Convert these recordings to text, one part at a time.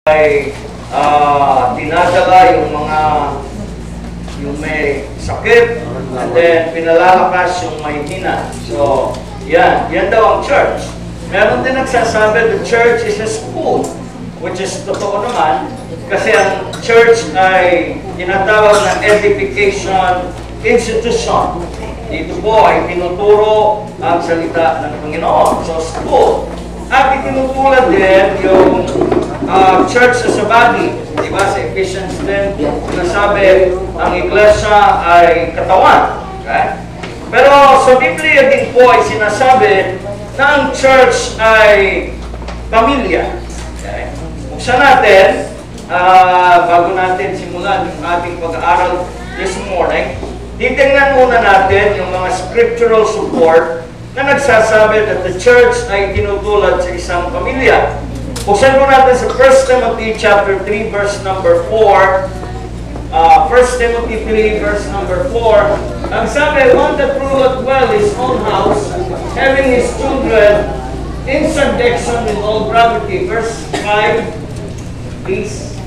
ay dinadala yung may sakit, and then pinalalakas yung may hina. So, yan daw ang church. Meron din nagsasabi the church is a school, which is totoo naman, kasi ang church ay tinatawag na edification institution. Dito po ay tinuturo ang salita ng Panginoon. So, school. At itinutulad din yung church as a body. Diba? Sa Ephesians 10, sinasabi, ang iglesia ay katawan. Okay? Pero sa Biblia din po ay sinasabi na ang church ay pamilya. Okay? Buksan natin, bago natin simulan yung ating pag-aaral this morning, titingnan muna natin yung mga scriptural support na nagsasabi that the church ay tinutulad sa isang pamilya. Buksan po natin sa 1 Timothy chapter 3 verse number 4. 1 Timothy 3 verse number 4. Ang sabi, one that ruleth well his own house, having his children in subjection with all gravity. Verse 5, please.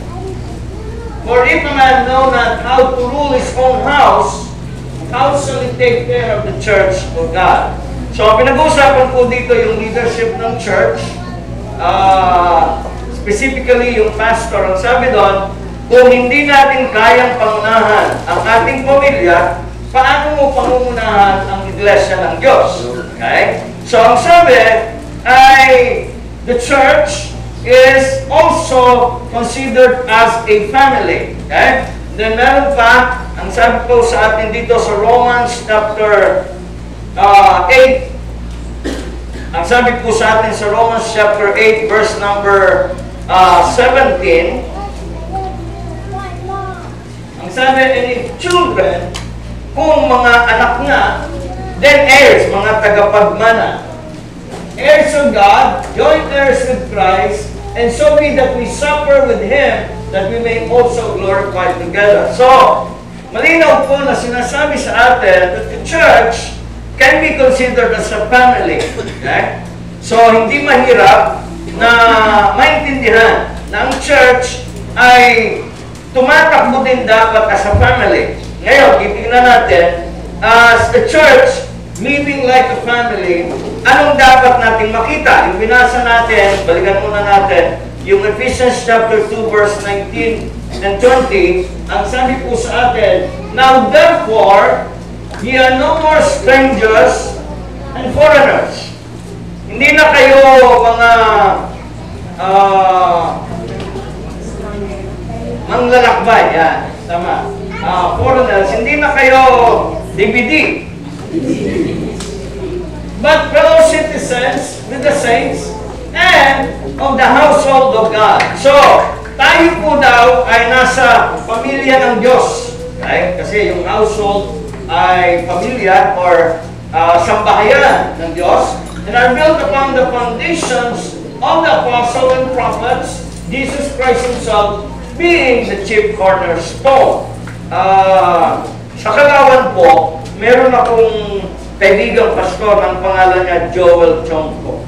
For if a man know not how to rule his own house, how shall he take care of the church of God? So, pinag-uusapan po dito yung leadership ng church, specifically yung pastor. Ang sabi doon, kung hindi natin kayang pangunahan ang ating pamilya, paano mo pangunahan ang iglesia ng Diyos? Okay? So, ang sabi ay the church is also considered as a family. Okay? Then meron pa, ang sabi po sa atin dito sa Romans chapter 8, ang sabi po sa atin sa Romans chapter 8 verse number 17, ang sabi, and if children, kung mga anak nga, then heirs, mga tagapagmana, heirs of God, joint heirs with Christ, and so be that we suffer with Him, that we may also glorify together. So, malinaw po na sinasabi sa atin that the church can be considered as a family. Okay? So, hindi mahirap na maintindihan na ang church ay tumatakbo din dapat as a family. Ngayon, titignan natin, as the church living like a family, anong dapat nating makita? Yung binasa natin, balikan muna natin, yung Ephesians chapter 2 verse 19 and 20, ang sabi po sa atin, now therefore, ye are no more strangers and foreigners. Hindi na kayo mga manglalakbay. Yan, tama. Foreigners, hindi na kayo DVD. But fellow citizens with the saints and of the household of God. So, tayo po daw ay nasa pamilya ng Diyos. Okay? Kasi yung household ay pamilya or sambahayan ng Diyos, and are built upon the foundations of the apostles and prophets, Jesus Christ Himself being the chief cornerstone. Sa Kalawan po, meron akong kaibigang pastor ng pangalan niya Joel Chongko.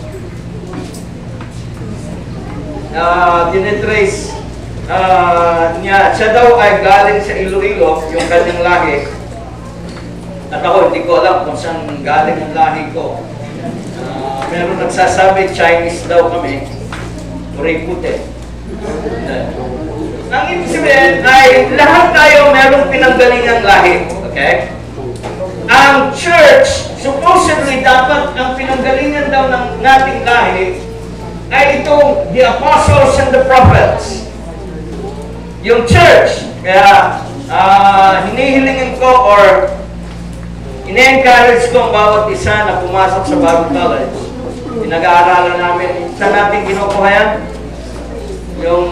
Tinitrace niya, siya daw ay galing sa Iloilo, yung kanyang lahi. At ako, hindi ko alam kung saan galing ang lahi ko. Meron nagsasabi, Chinese daw kami. Puri-puti. Ang ibig sabihin ay lahat tayo merong pinanggalingang lahi. Okay? Ang church, supposedly dapat ang pinanggalingan daw ng nating lahi ay itong the apostles and the prophets. Yung church, kaya hinihilingin ko or ine-encourage ko ang bawat isa na pumasok sa Bible College. Pinag-aaralan namin, saan natin kinukuha yan? Yung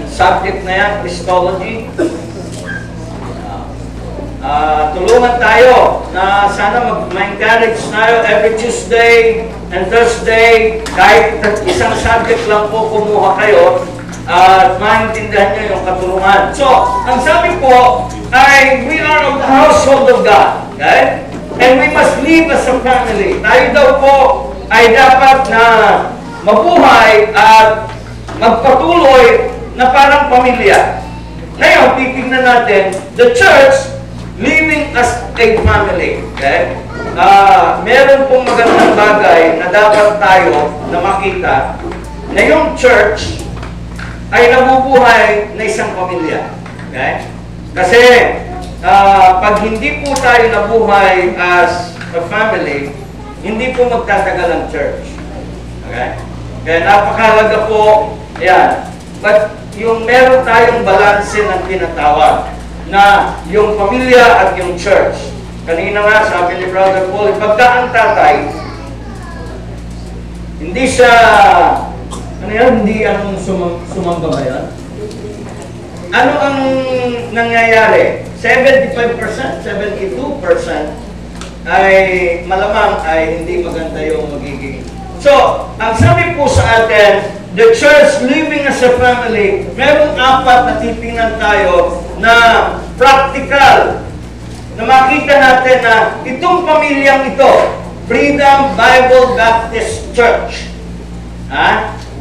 subject na yan, Christology. Tulungan tayo na sana ma-encourage tayo every Tuesday and Thursday, kahit isang subject lang po kumuha kayo, at maintindihan nyo yung katurungan. So, ang sabi po ay, we are of the household of God. Okay? And we must live as a family. Tayo daw po ay dapat na mabuhay at magpatuloy na parang pamilya. Ngayon, titignan natin, the church living as a family. Okay? Meron pong magandang bagay na dapat tayo na makita na yung church ay nabubuhay na isang pamilya. Okay? Kasi, pag hindi po tayo nabuhay as a family, hindi po magtatagal ang church. Okay? Kaya napakahalaga po, yan. But yung meron tayong balanse ng tinatawag na yung pamilya at yung church. Kanina nga, sabi ni Brother Paul, pagka ang tatay, hindi siya, hindi anong sumamba ba yan? Ano ang nangyayari? 75%, 72% ay malamang ay hindi maganda yung magiging. So, ang sabi po sa atin, the church living as a family, merong 4 na titingnan tayo na practical, na makita natin na itong pamilyang ito, Freedom Bible Baptist Church.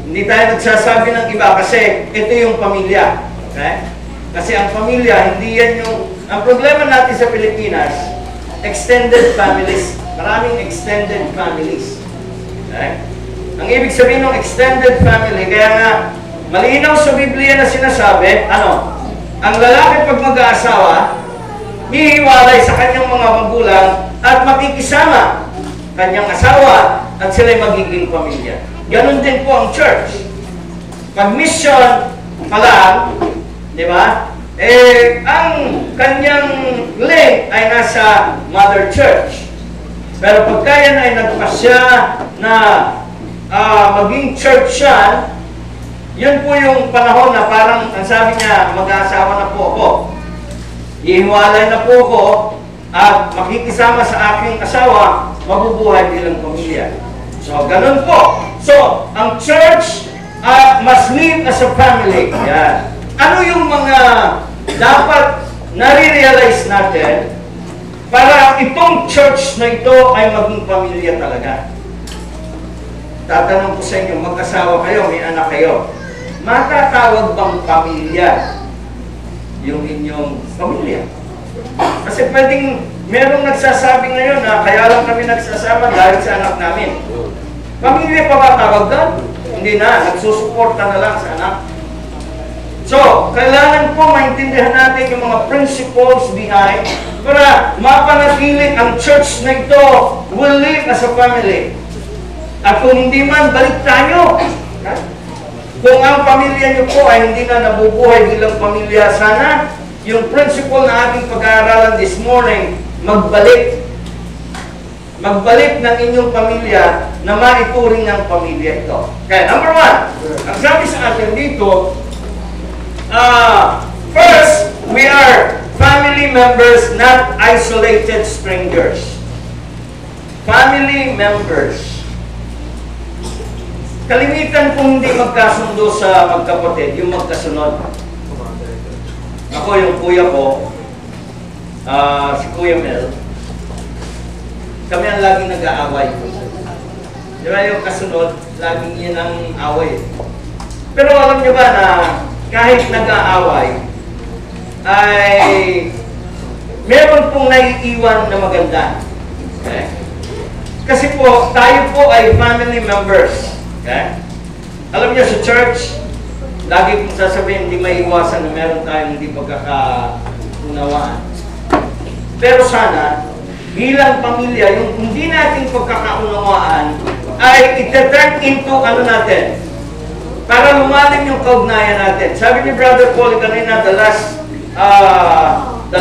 Hindi tayo nagsasabi ng iba kasi ito yung pamilya. Okay? Kasi ang pamilya, hindi yan yung... Ang problema natin sa Pilipinas, extended families. Maraming extended families. Okay? Ang ibig sabihin ng extended family, kaya nga, malinaw sa Biblia na sinasabi, ang lalaki pag mag-aasawa, hihiwalay sa kanyang mga magulang at makikisama kanyang asawa at sila'y magiging pamilya. Ganon din po ang church. Pag mission pa lang, di ba? Ang kanyang link ay nasa mother church. Pero pagka yan ay nagpasya na maging church siya, yun po yung panahon na parang, ang sabi niya, mag-aasawa na po ako. Ihiwalay na po ako at makikisama sa aking asawa, mabubuhay bilang pamilya. So, ganun po. So, ang church must live as a family. Yan. Ano yung mga dapat nare-realize natin para itong church na ito ay maging pamilya talaga? Tatanong ko sa inyo, mag-asawa kayo, may anak kayo. Matatawag bang pamilya yung inyong pamilya? Kasi pwedeng merong nagsasabi ngayon na kaya lang kami nagsasama dahil sa anak namin. Pamilya pa ba tawag doon? Hindi na, nagsusuporta na lang sa anak. So, kailangan po maintindihan natin yung mga principles behind para mapanatili ang church na ito will live as a family. At kung hindi man, balik tayo. Kung ang pamilya niyo po ay hindi na nabubuhay bilang pamilya, sana yung principle na ating pag-aaralan this morning, magbalik. Magbalik ng inyong pamilya na maituring ng pamilya ito. Okay, number 1. Ang sabi sa atin dito, first, we are family members, not isolated strangers. Family members. Kalimitan kung hindi magkasundo sa magkapatid, yung magkasunod. Ako, yung kuya ko, si Kuya Mel, kami ang laging nag-aaway. Di ba yung kasunod, laging yun ang away. Pero alam niyo ba na kahit nag-aaway, ay meron pong naiiwan na maganda. Okay? Kasi po, tayo po ay family members. Okay? Alam niyo sa church, lagi kong sasabihin, hindi maiiwasan na meron tayong hindi pagkakaunawaan. Pero sana, bilang pamilya, yung hindi natin pagkakaunawaan ay ite-turn into ano natin, para lumalim yung kaugnayan natin. Sabi ni Brother Paul kanina, the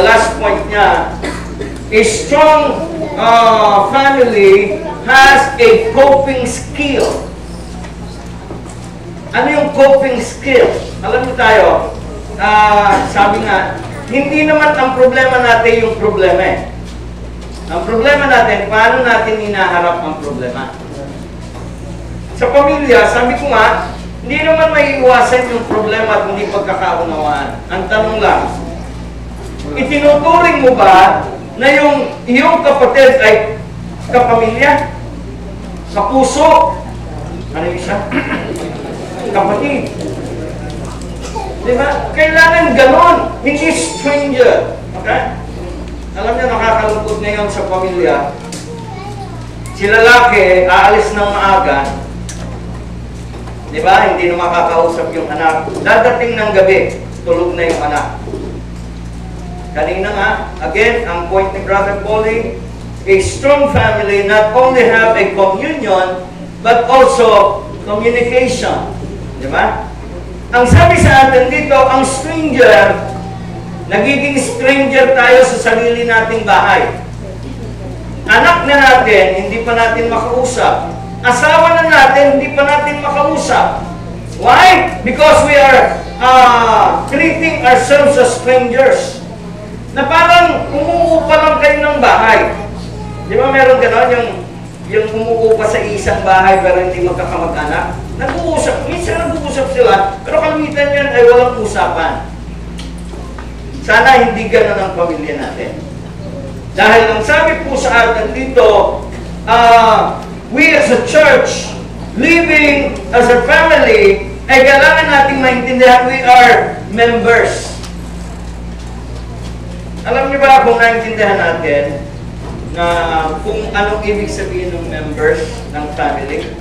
last point niya, a strong family has a coping skill. Ano yung coping skill? Alam niyo tayo, sabi nga, hindi naman ang problema natin yung problema eh. Ang problema natin, paano natin hinaharap ang problema? Sa pamilya, sabi ko nga, hindi naman may iwasan yung problema at hindi pagkakaunawaan. Ang tanong lang, itinuturing mo ba na yung iyong kapatid ay kapamilya? Kapuso? Ano yung isa? Kapatid. Di ba? Kailangan ganon, hindi stranger. Okay? Alam niyo, nakakalungkot ngayon sa pamilya, si lalaki, aalis ng maaga, di ba? Hindi na makakausap yung anak. Dadating ng gabi, tulog na yung anak. Kanina nga, again, ang point ni Brother Paulie, a strong family not only have a communion, but also communication. Di ba? Ang sabi sa atin dito, ang stranger, nagiging stranger tayo sa sarili nating bahay. Anak na natin, hindi pa natin makausap. Asawa na natin, hindi pa natin makausap. Why? Because we are treating ourselves as strangers. Na parang umuupa lang kayo ng bahay. Di ba meron gano'n yung umuupa sa isang bahay pero hindi magkakamag-anak? Nag-uusap. Minsan nag-uusap sila, pero kalimitan yan ay walang usapan. Sana hindi gano'n ang pamilya natin. Dahil ang sabi po sa atin dito, we as a church, living as a family, ay kailangan natin maintindihan we are members. Alam niyo ba kung naintindihan natin na kung anong ibig sabihin ng members ng family?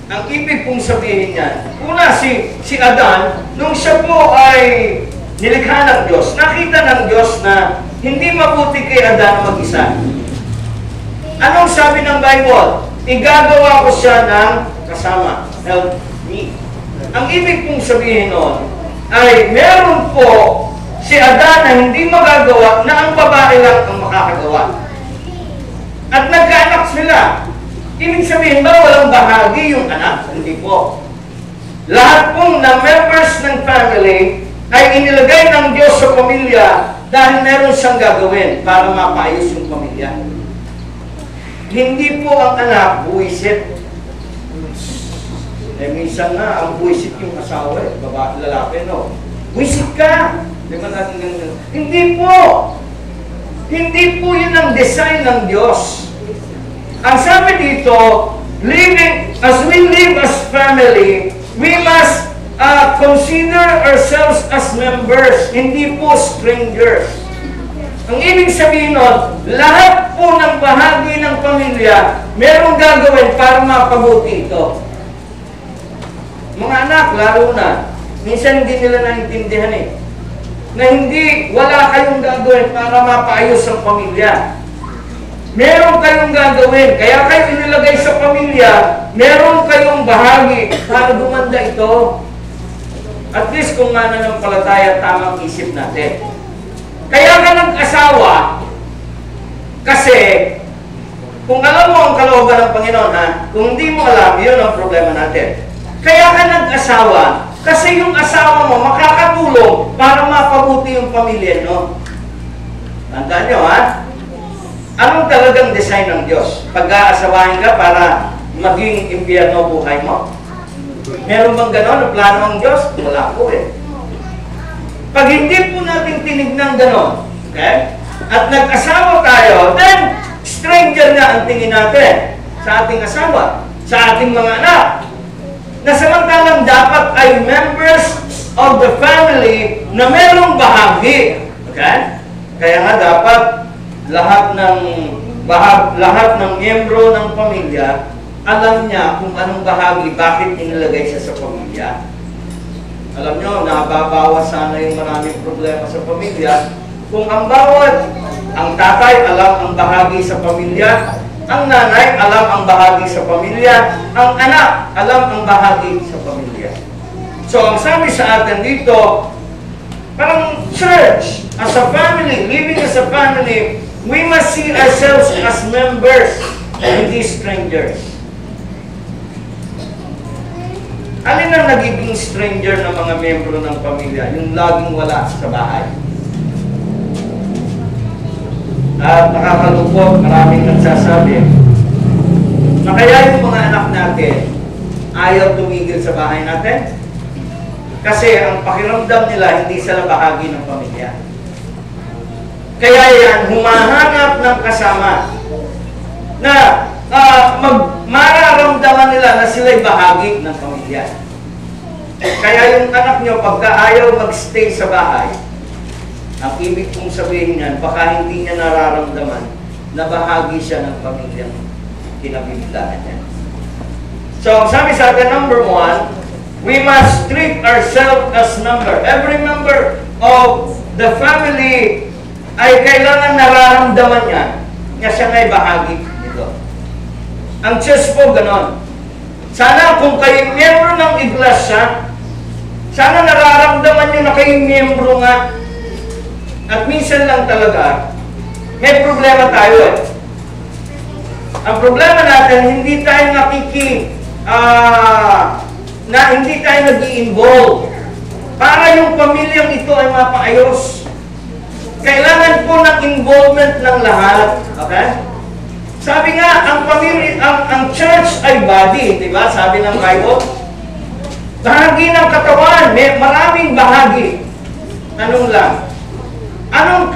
Ang ibig pong sabihin niyan, una si Adan, nung siya po ay nilikha ng Diyos, nakita ng Diyos na hindi mabuti kay Adan mag-isa. Anong sabi ng Bible? Igagawa ko siya ng kasama. Help me. Ang ibig pong sabihin nun ay meron po si Adan na hindi magagawa na ang babae lang ang makakagawa. At nagkaanak sila. Ibig sabihin ba walang bahagi yung anak? Hindi po. Lahat pong na members ng family ay inilagay ng Diyos sa pamilya dahil meron siyang gagawin para mapaayos yung pamilya. Hindi po ang anak buwisit. Eh, minsan nga, ang buwisit yung asawa, babae, lalaki, no? Buwisit ka! Di ba natin ganun? Hindi po! Hindi po yun ang design ng Diyos. Ang sabi dito, as we live as family, we must consider ourselves as members, hindi po strangers. Ang ibig sabihin nun, lahat po ng bahagi ng pamilya, merong gagawin para mapabuti ito. Mga anak, lalo na, minsan hindi nila naintindihan na hindi, wala kayong gagawin para mapaayos ang pamilya. Meron kayong gagawin, kaya kayo inilagay sa pamilya, meron kayong bahagi para gumanda ito. At least kung mananampalataya, tamang isip natin. Kaya ka nag-asawa, kasi, kung alam mo ang kalooban ng Panginoon, kung hindi mo alam, yun ang problema natin. Kaya ka nag-asawa, kasi yung asawa mo makakatulong para mapabuti yung pamilya, no? Tandaan nyo, anong talagang design ng Diyos? Pag-aasawahin ka para maging impyerno buhay mo? Meron bang gano'n ang plano ng Diyos? Wala po eh. Pag hindi po natin tinignan gano'n, okay? At nag-asawa tayo, then stranger na ang tingin natin sa ating asawa, sa ating mga anak. Na samantalang dapat ay members of the family na merong bahagi. Okay? Kaya nga dapat lahat ng miyembro ng pamilya alam niya kung anong bahagi, bakit inilagay siya sa pamilya. Alam nyo, nababawas sana yung maraming problema sa pamilya kung ang tatay alam ang bahagi sa pamilya, ang nanay alam ang bahagi sa pamilya, ang anak alam ang bahagi sa pamilya. So, ang sabi sa atin dito, parang church, as a family, living as a family, we must see ourselves as members, hindi strangers. Alin ang nagiging stranger ng mga membro ng pamilya? Yung laging wala sa bahay. At nakakalungkot, maraming nagsasabi na kaya yung mga anak natin ayaw tumigil sa bahay natin kasi ang pakiramdam nila hindi sila bahagi ng pamilya. Kaya yan, humahanap ng kasama na mararamdaman nila na sila'y bahagi ng pamilya. Kaya yung anak nyo, pagka ayaw magstay sa bahay, ang ibig kong sabihin niyan, baka hindi niya nararamdaman na bahagi siya ng pamilyang kinabibilangan niya. So, sabi sa atin, number 1, we must treat ourselves as member. Every member of the family ay kailangan nararamdaman niya na siya ay bahagi nito. Ang church po, ganon. Sana kung kayo miyembro ng iglesia, sana nararamdaman nyo na kayong miyembro nga. At minsan lang talaga, may problema tayo eh. Ang problema natin, hindi tayo hindi tayo nag-i-involve. Para yung pamilyang ito ay mapaayos. Kailangan po ng involvement ng lahat. Okay? Sabi nga, ang church ay body, di ba? Sabi ng Bible. Bahagi ng katawan, may maraming bahagi. Tanong lang, anong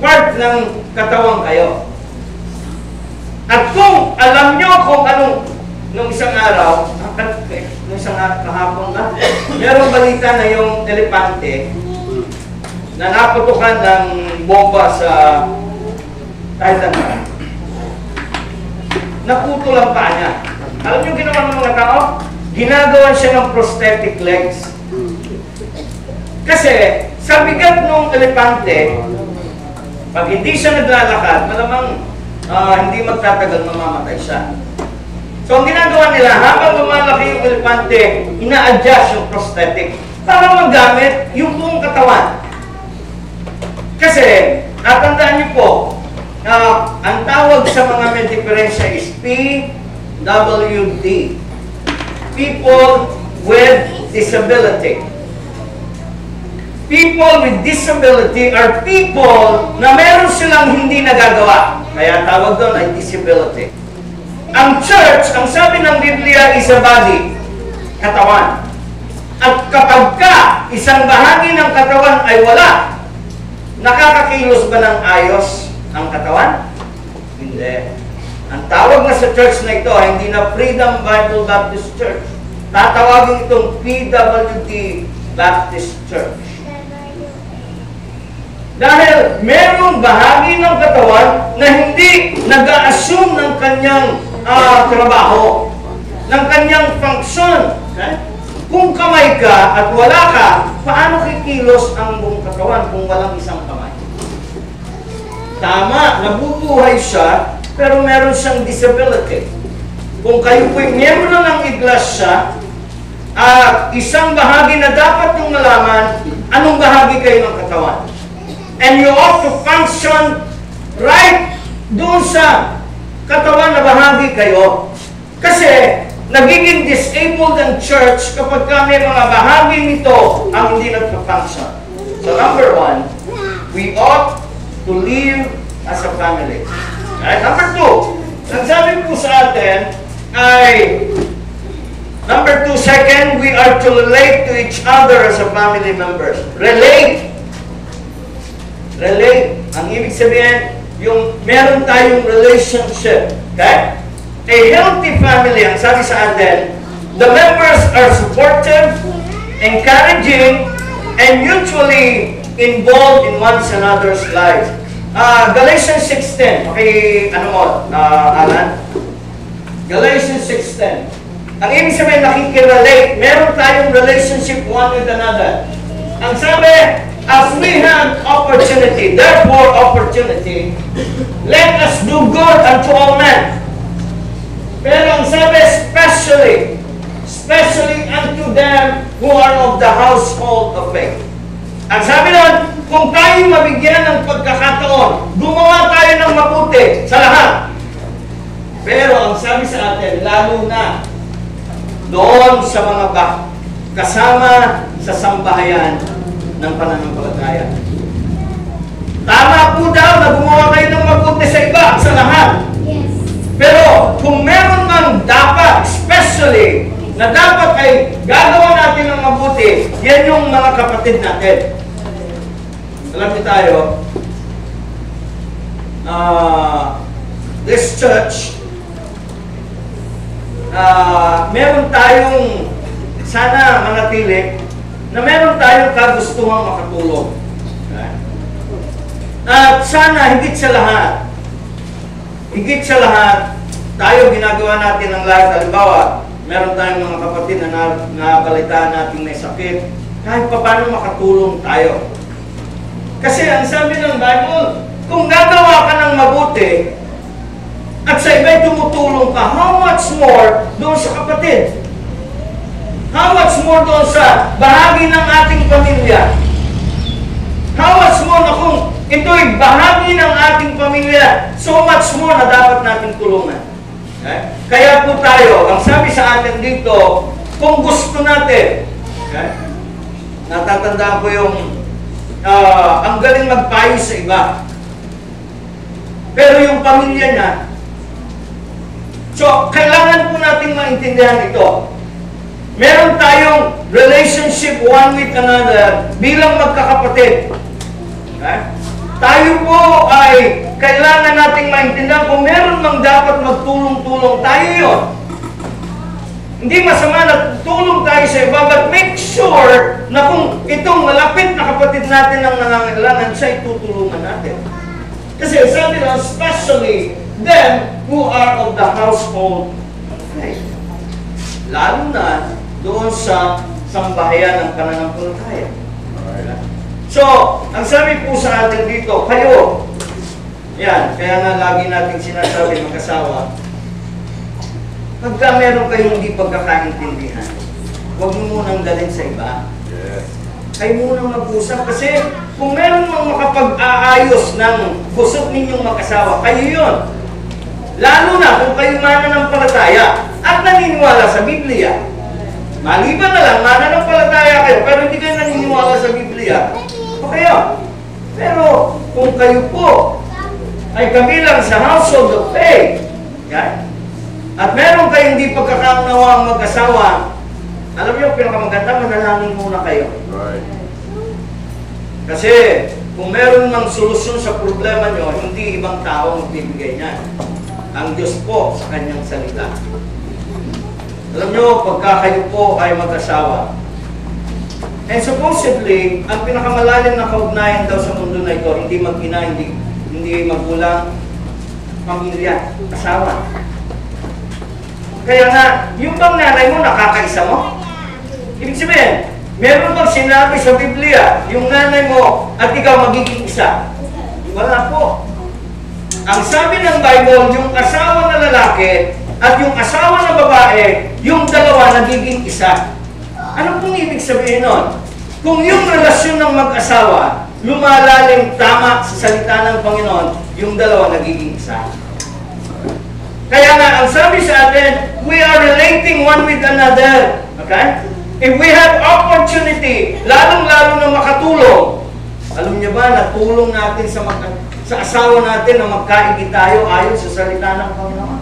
part ng katawan kayo? At kung alam nyo kung nung isang araw, kahapon na, merong balita na yung elepante na naputukan ng bomba sa Thailand. Naputol ang paa niya. Alam niyo ginawa ng mga tao? Ginagawan siya ng prosthetic legs. Kasi, sa bigat ng elepante, pag hindi siya naglalakad, malamang hindi magtatagal, mamamatay siya. So, ang ginagawa nila, habang lumalaki yung elepante, ina-adjust yung prosthetic para magamit yung buong katawan. Kasi, natandaan niyo po, ang tawag sa mga may diferensya is PWD. People with Disability. People with disability are people na meron silang hindi nagagawa. Kaya tawag doon ay disability. Ang church, ang sabi ng Biblia, is a body, katawan. At kapag isang bahagi ng katawan ay wala, nakakakilos ba ng ayos ang katawan? Hindi. Ang tawag na sa church na ito, hindi na Freedom Bible Baptist Church. Tatawagin itong PWD Baptist Church. Dahil merong bahagi ng katawan na hindi nag-a-assume ng kanyang trabaho, ng kanyang function. Okay? Kung kamay ka at wala ka, paano kikilos ang buong katawan kung walang isang kamay? Tama, nabubuhay siya, pero meron siyang disability. Kung kayo po'y miyembro ng iglesia, isang bahagi na dapat yung malaman, anong bahagi kayo ng katawan? And you ought to function right doon sa katawan na bahagi kayo. Kasi nagiging disabled ang church kapag may mga bahagi nito ang hindi nagpa-function. So number 1, we ought to live as a family. Right? Number 2, ang sabi po sa atin ay number 2, second, we are to relate to each other as a family members. Relate. Ang ibig sabihin, yung meron tayong relationship. Okay? A healthy family, ang sabi sa atin, the members are supportive, encouraging, and mutually involved in one another's lives. Galatians 6:10. Okay, Alan? Galatians 6:10. Ang ibig sabihin, nakikirelate. Meron tayong relationship one with another. Ang sabi, as we have opportunity, therefore opportunity, let us do good unto all men. Pero ang sabi, especially unto them who are of the household of faith. Ang sabi nun, kung tayo mabigyan ng pagkakataon, gumawa tayo ng mabuti sa lahat. Pero ang sabi sa atin, lalo na doon sa mga kasama sa sambahayan ng pananampalataya. Tama po daw na gumawa kayo ng mabuti sa iba, sa lahat. Yes. Pero kung meron mang dapat, especially, na dapat ay gagawa natin ng mabuti, yan yung mga kapatid natin. Alam niyo tayo, this church meron tayong sana manatili na meron tayong kagustuhang makatulong. Okay? At sana higit sa lahat, tayo ginagawa natin ang lahat. Halimbawa, meron tayong mga kapatid na nabalitaan natin may sakit, kahit pa paano makatulong tayo. Kasi ang sabi ng Bible, kung gagawa ka ng mabuti, at sa iba'y tumutulong ka, how much more doon sa kapatid? How much more doon sa bahagi ng ating pamilya? How much more na kung ito'y bahagi ng ating pamilya, so much more na dapat natin tulungan. Okay? Kaya po tayo, ang sabi sa atin dito, kung gusto natin, okay? Natatandaan ko yung ang galing magpayo sa iba. Pero yung pamilya niya, so kailangan po natin maintindihan ito. Meron tayong relationship one with another bilang magkakapatid. Okay? Tayo po ay kailangan nating maintindihan kung meron mang dapat magtulong-tulong, tayo yun. Hindi masama na tulong tayo sa iba, but make sure na kung itong malapit na kapatid natin ang nangangailangan, siya itutulungan natin. Kasi sabi na, especially them who are of the household of faith. Lalo na doon sa sambahayan ng pananampalataya. So, ang sabi po sa atin dito, kayo, yan, kaya nga lagi natin sinasabi mag-asawa, pagka meron kayong hindi pagkakaintindihan, huwag mo munang dalhin sa iba. Yes. Kayo munang mag-usap kasi kung meron mang makapag-aayos ng gusot ninyong mag-asawa, kayo yun. Lalo na kung kayo mananampalataya at naniniwala sa Biblia. Maliban na lang, mananampalataya kayo, pero hindi kayo naniniwala sa Biblia, o kayo. Pero kung kayo po ay kabilang sa household of faith, okay? At meron kayong hindi pagkakaunawa ang mag-asawa, alam niyo, pinakamaganda, manalangin muna kayo. Right. Kasi kung meron mang solusyon sa problema nyo, hindi ibang tao magbibigay niyan. Ang Diyos po sa kanyang salita. Alam nyo, pagka kayo po ay mag-asawa, and supposedly, ang pinakamalalim na kaugnayan daw sa mundo na ito, hindi mag-ina, hindi magulang, pamilya, asawa. Kaya nga, yung bang nanay mo, nakakaisa mo? Ibig sabihin, meron bang sinabi sa Biblia, yung nanay mo at ikaw magiging isa? Wala po. Ang sabi ng Bible, yung asawa na lalaki at yung asawa na babae, yung dalawa nagiging isa. Ano pong ibig sabihin nun? Kung yung relasyon ng mag-asawa lumalalim tama sa salita ng Panginoon, yung dalawa nagiging isa. Kaya nga, ang sabi sa atin, we are relating one with another. Okay? If we have opportunity, lalong-lalo na makatulong, alam niyo ba, natulong natin sa asawa natin na magkaigi tayo ayon sa salita ng Panginoon.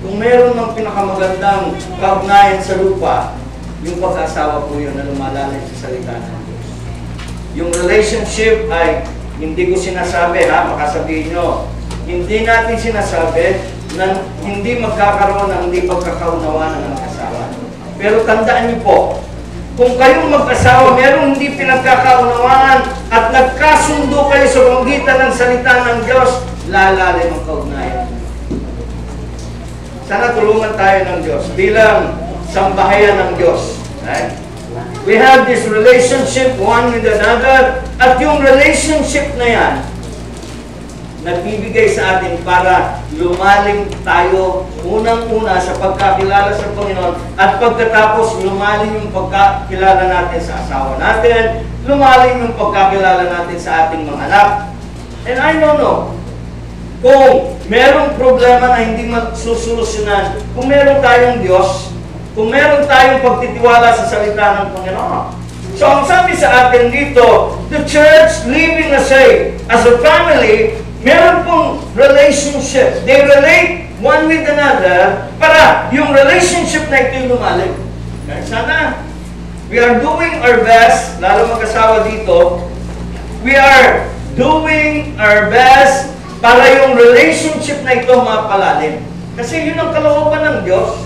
Kung meron ng pinakamagandang kaugnayan sa lupa, yung pag-asawa po yun na lumalalim sa salita ng Diyos. Yung relationship ay, hindi ko sinasabi ha, makasabihin nyo, hindi natin sinasabi na hindi magkakaroon ng hindi pagkakaunawaan ng asawa. Pero tandaan niyo po, kung kayong mag-asawa, merong hindi pinagkakaunawaan at nagkasundo kayo sa pamamagitan ng salita ng Diyos, lalalim ang kaugnayan. Sana tulungan tayo ng Diyos bilang sambahayan ng Diyos. Right? We have this relationship one with another at yung relationship na yan, nagbibigay sa atin para lumalim tayo unang-una sa pagkakilala sa Panginoon at pagkatapos lumalim yung pagkakilala natin sa asawa natin, lumalim yung pagkakilala natin sa ating mga anak. And I don't know, kung merong problema na hindi magsusolusyonan, kung meron tayong Diyos, kung meron tayong pagtitiwala sa salita ng Panginoon. So ang sabi sa atin dito, the church living as a family, meron pong relationship. They relate one with another para yung relationship na ito yung lumalim. Okay? Sana, we are doing our best, lalo mag-asawa dito, we are doing our best para yung relationship na ito mapalalim. Kasi yun ang kalooban ng Diyos.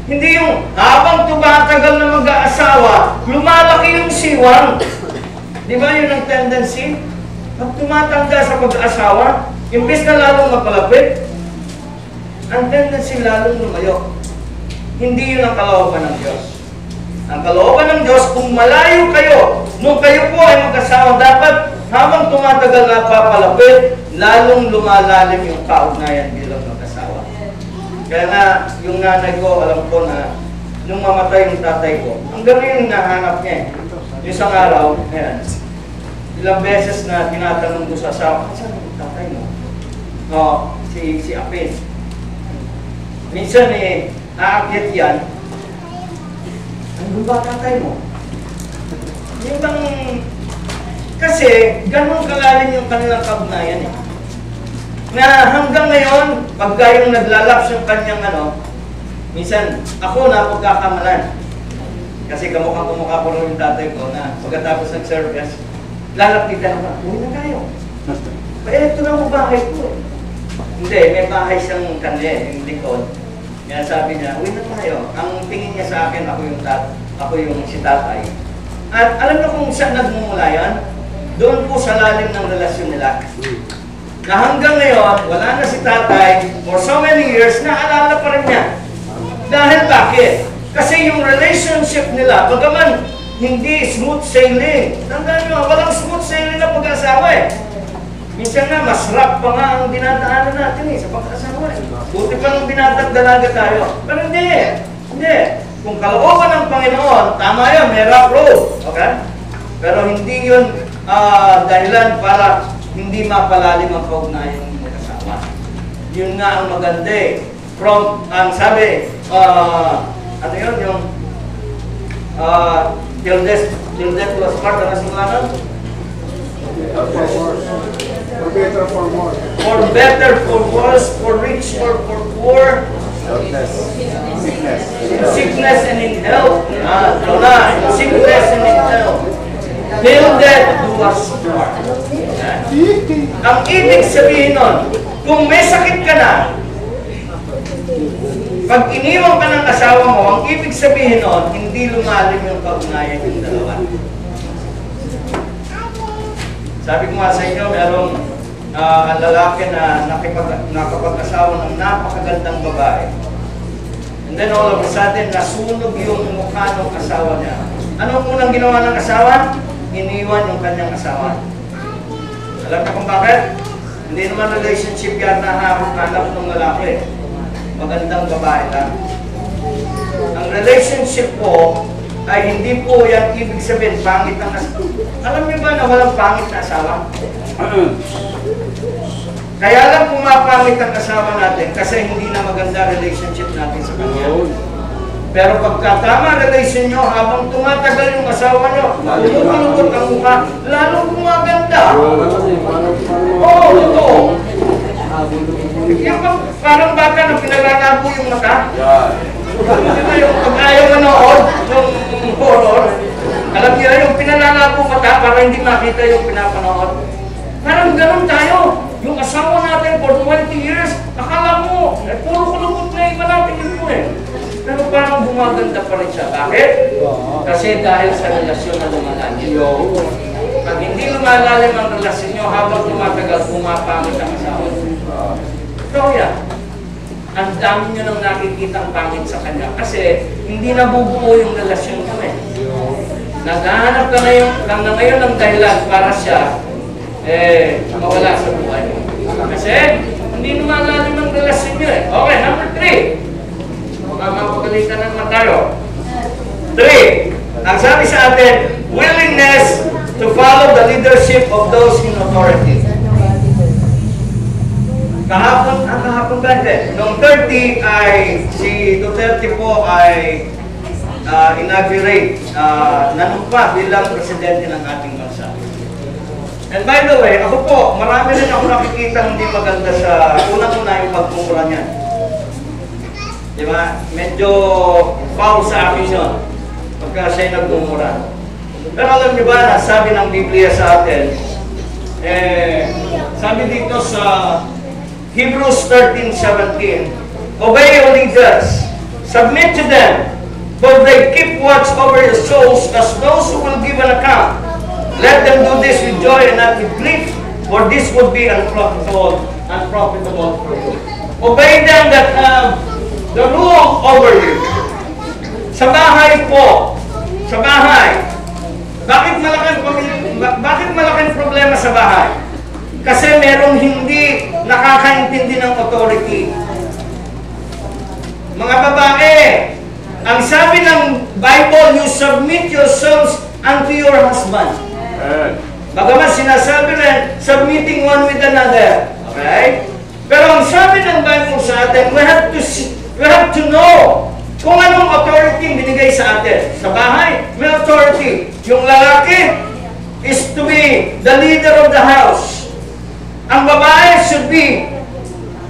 Hindi yung habang tumatagal na mag-aasawa, lumalaki yung siwang. Di ba yun ang tendency? Pag tumatanda sa pag-aasawa, imbes na lalong mapalapit, ang tendency lalong lumayo. Hindi yun ang kalooban ng Diyos. Ang kalooban ng Diyos, kung malayo kayo, nung kayo po ay mag-asawa, dapat habang tumatagal na papalapit, lalong lumalalim yung kaugnayan bilang mag-asawa. Kaya nga, yung nanay ko, alam ko na nung mamatay yung tatay ko, hanggang ngayon nahanap niya eh. Yung isang araw, ayan, ilang beses na tinatanong ko sa asawa, saan yung tatay mo? Si Apin. Minsan eh, aakyat yan, ano ba tatay mo? Yung bang, kasi ganun kalalim yung kanilang kaugnayan eh. Na hanggang ngayon, pagka yung naglalaps yung kanyang minsan ako na pagkakamalan. Kasi kamukha ko rin yung tatay ko na pagkatapos ng service, lalapitan ako, uwi na tayo. Ito na mo bahay ko eh. Hindi, may bahay siyang kanya yung likod. Kaya sabi niya, uwi na tayo. Ang tingin niya sa akin, ako yung si tatay. At alam niyo kung saan nagmumula yan? Doon po sa lalim ng relasyon nila. Na hanggang ngayon, wala na si tatay, for so many years, naalala pa rin niya. Dahil bakit? Kasi yung relationship nila, bagaman hindi smooth sailing. Tandaan nyo, walang smooth sailing na pag-asawa eh. Minsan nga, masarap pa nga ang dinadaanan natin eh, sa pag-asawa eh. Buti pa nung binatag-dalaga tayo. Pero hindi. Hindi. Kung kalooban ng Panginoon, tama yun, may rough road. Okay? Pero hindi yun dahilan para hindi mapalalim ang kaugnayan ng mag-asawa. Yun nga ang maganda eh. From, ang sabi, ano yun, yung till death do us part, ano simulanan? For better, for more. For better, for worse, for rich, or for poor. Sickness and in health. Sickness and in health. Till death do us part. Ang ibig sabihin nun, kung may sakit ka na, pag iniwan ka ng asawa mo, ang ibig sabihin nun, hindi lumalim yung kaugnayan yung dalawa. Sabi ko nga sa inyo, merong ang lalaki na nakapag-asawa ng napakagandang babae. And then all of a sudden, nasunog yung mukha ng asawa niya. Anong unang ginawa ng asawa? Iniwan yung kanyang asawa. Alam niyo kung bakit? Hindi naman relationship yan na hanap ng lalaki. Magandang babae lang. Ang relationship po ay hindi po yan ibig sabihin pangit ang asawa. Alam niyo ba na walang pangit na asawa? Kaya lang pumapangit ang asawa natin kasi hindi na maganda relationship natin sa kanya. Pero pagka tama relation nyo, habang tumatagal yung asawa nyo, lumukulukot ang mukha, lalong gumaganda. Oo, totoo. Yung parang bata na pinalalabo yung mata. Diba yung pag ayaw manood, yung horror, alam niyo yung pinalalabo mata para hindi makita yung pinapanood. Parang ganun tayo. Yung asawa natin for 20 years, akala mo, puro kulukot na iba natin yun po eh. Pero parang gumaganda pa rin siya. Bakit? Kasi dahil sa relasyon na lumalalim. Pag hindi lumalalim ang relasyon nyo, habang tumatagal, pumapangit ang asawa. Ito yan. Ang dami nyo nang nakikitang pangit sa kanya. Kasi hindi nabubuo yung relasyon nyo eh. Naghahanap ka na ngayon ng dahilan para siya mawala sa buhay mo. Kasi hindi lumalalim ang relasyon nyo eh. Okay, number 3. Mapagalitan naman tayo. 3. Ang sabi sa atin, willingness to follow the leadership of those in authority. Kahapon ba? Noong 30 ay si Duterte po ay inaugurate, nanumpa bilang presidente ng ating bansa. And by the way, ako po, marami rin ako nakikita hindi maganda sa unang-una yung pagmumura niya. Diba? Medyo foul sa akin yun pagka siya'y nagmumura. Pero alam niyo ba, sabi ng Biblia sa atin, sabi dito sa Hebrews 13:17, Obey your leaders. Submit to them, for they keep watch over your souls as those who will give an account. Let them do this with joy and not with grief, for this would be unprofitable for you. Obey them that have the rule over you. Sa bahay po, sa bahay, bakit malaking problema sa bahay? Kasi merong hindi nakakaintindi ng authority. Mga babae, ang sabi ng Bible, you submit yourselves unto your husband. Bagaman sinasabi rin, submitting one with another. Okay? Pero ang sabi ng Bible sa atin, we have to know kung anong authority binigay sa atin. Sa bahay, may authority. Yung lalaki is to be the leader of the house. Ang babae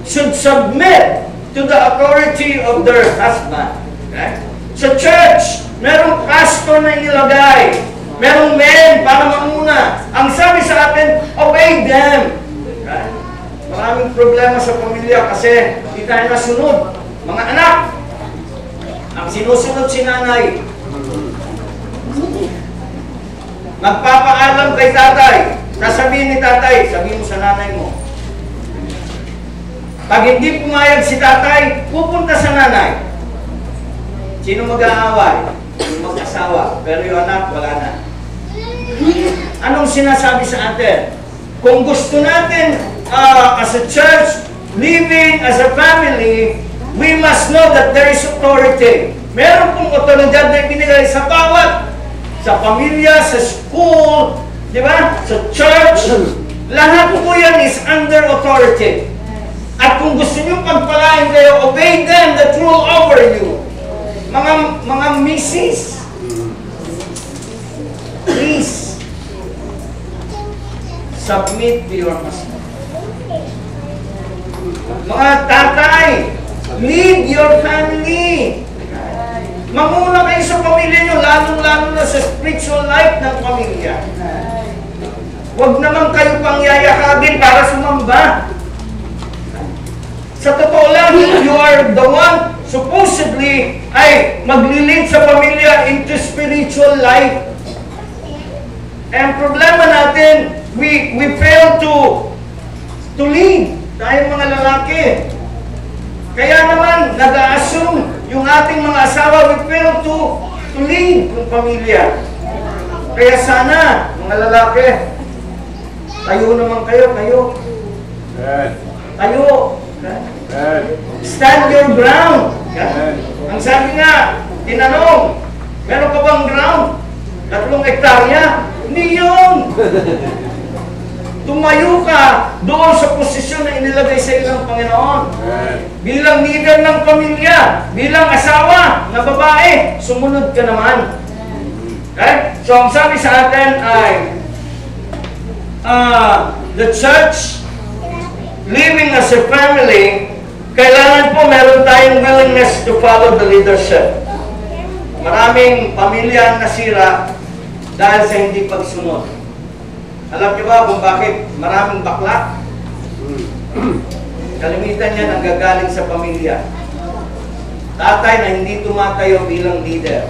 should submit to the authority of their husband. Okay? Sa church, merong pastor na inilagay. Merong men para mamuna. Ang sabi sa atin, obey them. Okay? Maraming problema sa pamilya kasi hindi tayo nasunod. Mga anak, ang sinusunod si nanay. Magpapaalam kay tatay. Sasabihin ni tatay, sabihin mo sa nanay mo. Pag hindi pumayag si tatay, pupunta sa nanay. Sino mag-aaway? Yung mag-asawa. Pero yung anak, wala na. Anong sinasabi sa atin? Kung gusto natin as a church, living as a family, we must know that there is authority. Meron pong otoridad na ibinigay sa bawat, sa pamilya, sa school, di ba? Sa church. Lahat po yan is under authority. At kung gusto nyo pagpalain kayo, obey them that rule over you. Mga misis, please, submit to your husband. Mga tatay, lead your family. Mamuna kayo sa pamilya nyo, lalong-lalo na sa spiritual life ng pamilya. Huwag naman kayo pang yayakagin para sumamba. Sa totoo lang, you are the one supposedly ay maglilid sa pamilya into spiritual life. And problema natin, we fail to lead. Tayo mga lalaki. Kaya naman, nag-a-assume yung ating mga asawa, we fail to lead yung pamilya. Kaya sana, mga lalaki, tayo naman kayo. Tayo. Stand your ground. Ang sabi nga, tinanong, meron ka bang ground? 3 hektarya? Hindi yun. Tumayo ka doon sa posisyon na inilagay sa iyo ng Panginoon. Bilang leader ng pamilya, bilang asawa na babae, sumunod ka naman. Okay? So ang sabi sa atin ay, the church, living as a family, kailangan po meron tayong willingness to follow the leadership. Maraming pamilya ang nasira dahil sa hindi pagsunod. Alam niyo ba kung bakit maraming bakla? Kalimitan yan ang gagaling sa pamilya. Tatay na hindi tumatayo bilang leader.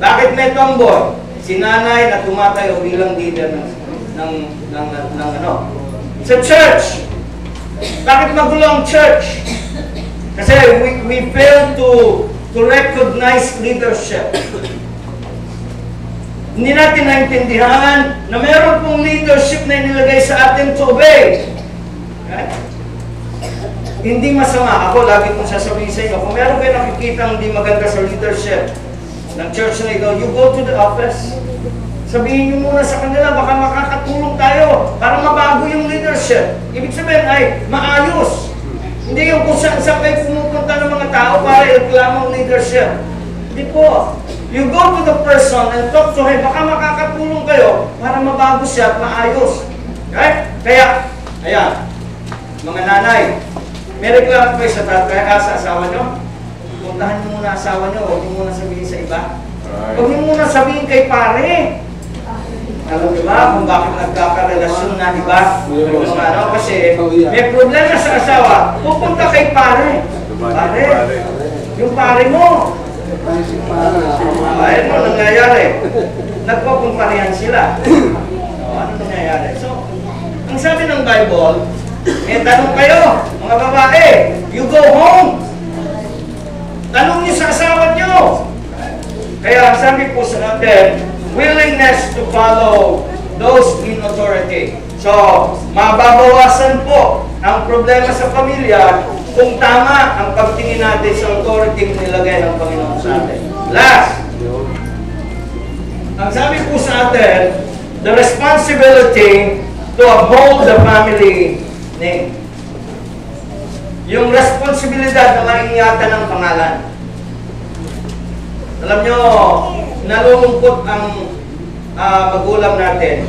Bakit may tomboy? Si nanay na tumatayo bilang leader ng ano? Sa church. Bakit magulo ang church? Kasi we fail to recognize leadership. Hindi natin naintindihan na meron pong leadership na inilagay sa atin to obey. Okay? Hindi masama. Ako, lagi kong sasabihin sa inyo, kung meron kayo nakikita hindi maganda sa leadership ng church na ito, you go to the office. Sabihin niyo muna sa kanila, baka makakatulong tayo para mabago yung leadership. Ibig sabihin ay maayos. Hindi yung kung saan kayo pumupunta ng mga tao para iklamang leadership. Hindi po. You go to the person and talk to him, baka makakatulong kayo para mabago siya at maayos. Okay? Kaya, ayan, mga nanay, may reklamo kayo sa tatay, sa asawa nyo? Puntahan nyo muna asawa nyo, huwag nyo muna sabihin sa iba. Huwag nyo muna sabihin kay pare. Alam niyo ba kung bakit nagkakarelasyon na, di ba? Kasi may problema sa asawa, pupunta kay pare. Pare. Yung pare mo. Ay, ano nangyayari? Nagpakumparihan sila. Ano nangyayari? So, ang sabi ng Bible, tanong kayo, mga babae, you go home. Tanong niyo sa asawa niyo. Kaya ang sabi po sa atin, willingness to follow those in authority. So, mababawasan po ang problema sa pamilya kung tama ang pagtingin natin sa authority nilagay ng Panginoon sa atin. Last, ang sabi po sa atin, the responsibility to uphold the family name. Yung responsibilidad na maingatan ng pangalan. Alam nyo, nalulungkot ang magulang natin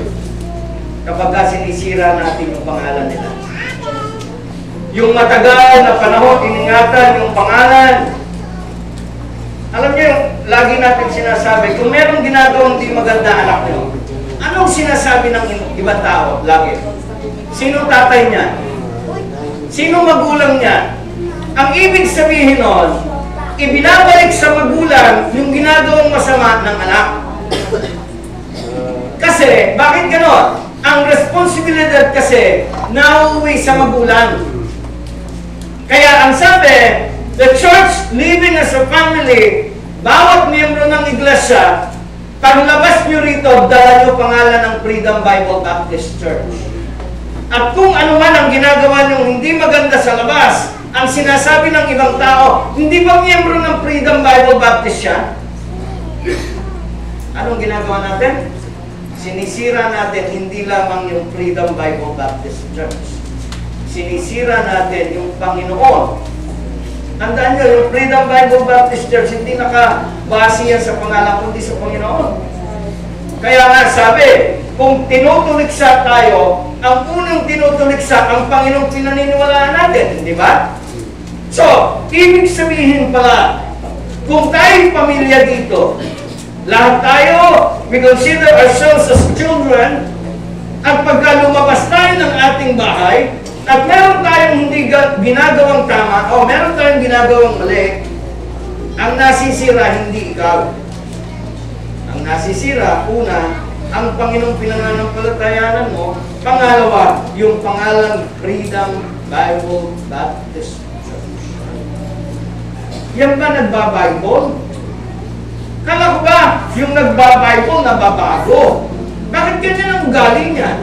kapag sinisira natin yung pangalan nila. Yung matagal na panahon, iningatan yung pangalan. Alam nyo, lagi natin sinasabi, kung merong ginagawang di maganda anak nyo, anong sinasabi ng ibang tao? Lagi. Sino tatay niya? Sino magulang niya? Ang ibig sabihin nun, ibinabalik sa magulang yung ginagawang masama ng anak. Kasi, bakit ganon? Ang responsibilidad kasi nauuwi sa magulang. Kaya ang sabi, the church living as a family, bawat miyembro ng iglesia, paglabas nyo rito, dala nyo pangalan ng Freedom Bible Baptist Church. At kung ano man ang ginagawa nyo hindi maganda sa labas, ang sinasabi ng ibang tao, hindi ba miyembro ng Freedom Bible Baptist siya? Anong ginagawa natin? Sinisira natin hindi lamang yung Freedom Bible Baptist Church. Sinisira natin yung Panginoon. Tandaan nyo, yung Freedom Bible Baptist Church, hindi nakabase yan sa pangalan, kundi sa Panginoon. Kaya nga sabi, kung tinutuliksa tayo, ang unang tinutuliksa, ang Panginoong pinaniniwalaan natin, di ba? So, ibig sabihin pala, kung tayo'y pamilya dito, lahat tayo, we consider ourselves as children, at pagka lumabas tayo ng ating bahay, at meron tayong hindi ginagawang tama, o meron tayong ginagawang mali, ang nasisira hindi ikaw. Ang nasisira, una, ang Panginoong pinananampalatayanan mo, pangalawa, yung pangalang Freedom Bible Baptist Church. Yan ba nagbabible? Kala ko ba, yung nagbabible nababago? Bakit ganyan ang ugali niya?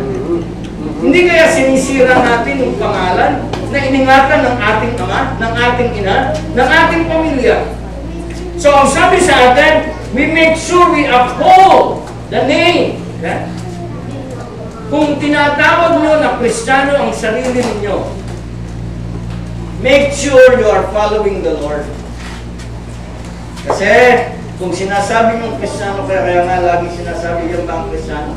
Hindi kaya sinisira natin yung pangalan na iningatan ng ating ama, ng ating ina, ng ating pamilya. So, ang sabi sa atin, we make sure we uphold the name. Okay? Kung tinatawag nyo na Kristiyano ang sarili ninyo, make sure you are following the Lord. Kasi, kung sinasabi mong Kristiyano, kaya nga lagi sinasabi yung bang Kristiyano,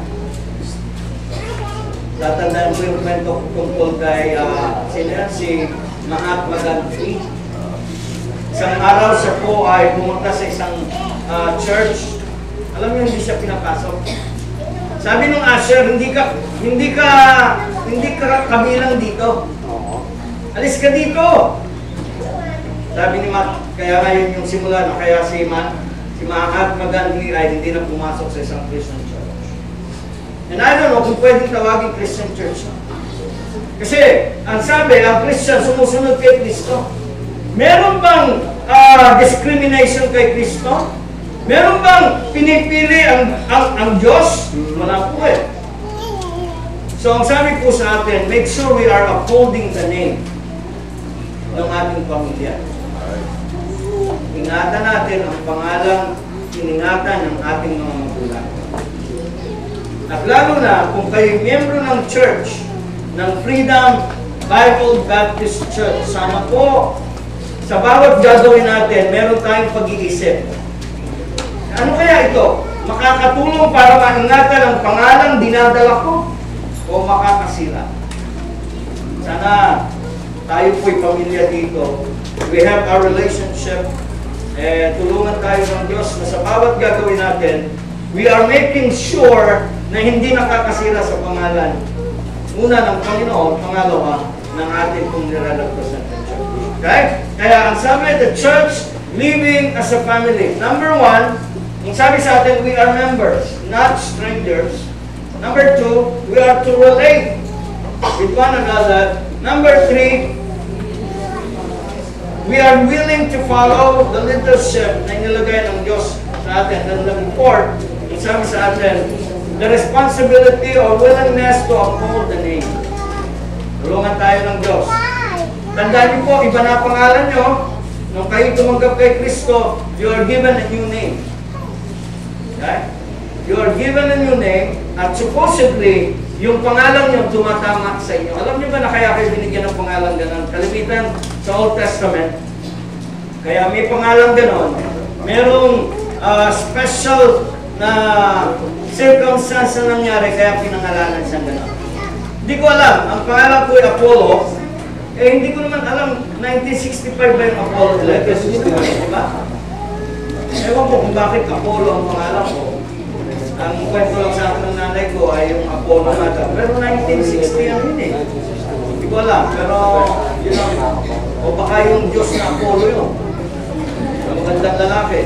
tatandaan ko yung kwento tungkol kay si Mahatma Gandhi. Isang araw siya po ay pumunta sa isang church. Alam niyo, hindi siya pinapasok. Sabi nung usher, hindi ka kabilang dito. Alis ka dito. Sabi ni Matt, kaya ngayon yung simula na kaya si Mahatma Gandhi ay hindi na pumasok sa isang Christian church. And I don't know kung pwedeng tawagin Christian church. Kasi, ang sabi, ang Christian sumusunod kay Kristo. Meron bang discrimination kay Kristo? Meron bang pinipili ang Diyos? Wala po eh. So, ang sabi po sa atin, make sure we are upholding the name ng ating pamilya. Ingatan natin ang pangalang iningatan ng ating mga magulang. At lalo na, kung kayo miyembro ng church, ng Freedom Bible Baptist Church, sama po, sa bawat gagawin natin, meron tayong pag-iisip. Ano kaya ito? Makakatulong para maingatan ang pangalang dinadala ko o makakasira? Sana tayo po'y pamilya dito. We have our relationship. Tulungan tayo ng Diyos na sa bawat gagawin natin, we are making sure na hindi nakakasira sa pangalan. Una ng Panginoon, pangalawa ng ating pong nilalagpasan ng church. Okay? Kaya ang sabi, the church living as a family. Number one, ang sabi sa atin, we are members, not strangers. Number two, we are to relate with one another. Number three, we are willing to follow the leadership na inilagay ng Diyos sa atin. And number four, ang sabi sa atin, the responsibility or willingness to uphold the name. Tulungan tayo ng Diyos. Tandaan niyo po, iba na pangalan niyo. Nung kayo tumanggap kay Kristo, you are given a new name. Okay? You are given a new name at supposedly, yung pangalan niyo tumatama sa inyo. Alam niyo ba na kaya kayo binigyan ng pangalan ganon? Kalimitan sa Old Testament, kaya may pangalan ganon. Merong special na circumstance na nangyari kaya pinangalanan siya ganon. Hindi ko alam. Ang pangalan ko ay Apollo. Hindi ko naman alam, 1965 ba yung Apollo 11? Diba? Ewan ko kung bakit Apollo ang pangalan ko. Ang kwento lang sa akin ng nanay ko ay yung Apollo nata. Pero 1960 yan yun eh. Hindi ko alam. Pero, yun know, o baka yung Diyos na Apollo yun. Ang magandang lalaki.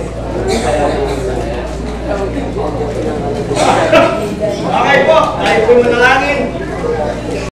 Okay po, tayo po manalangin.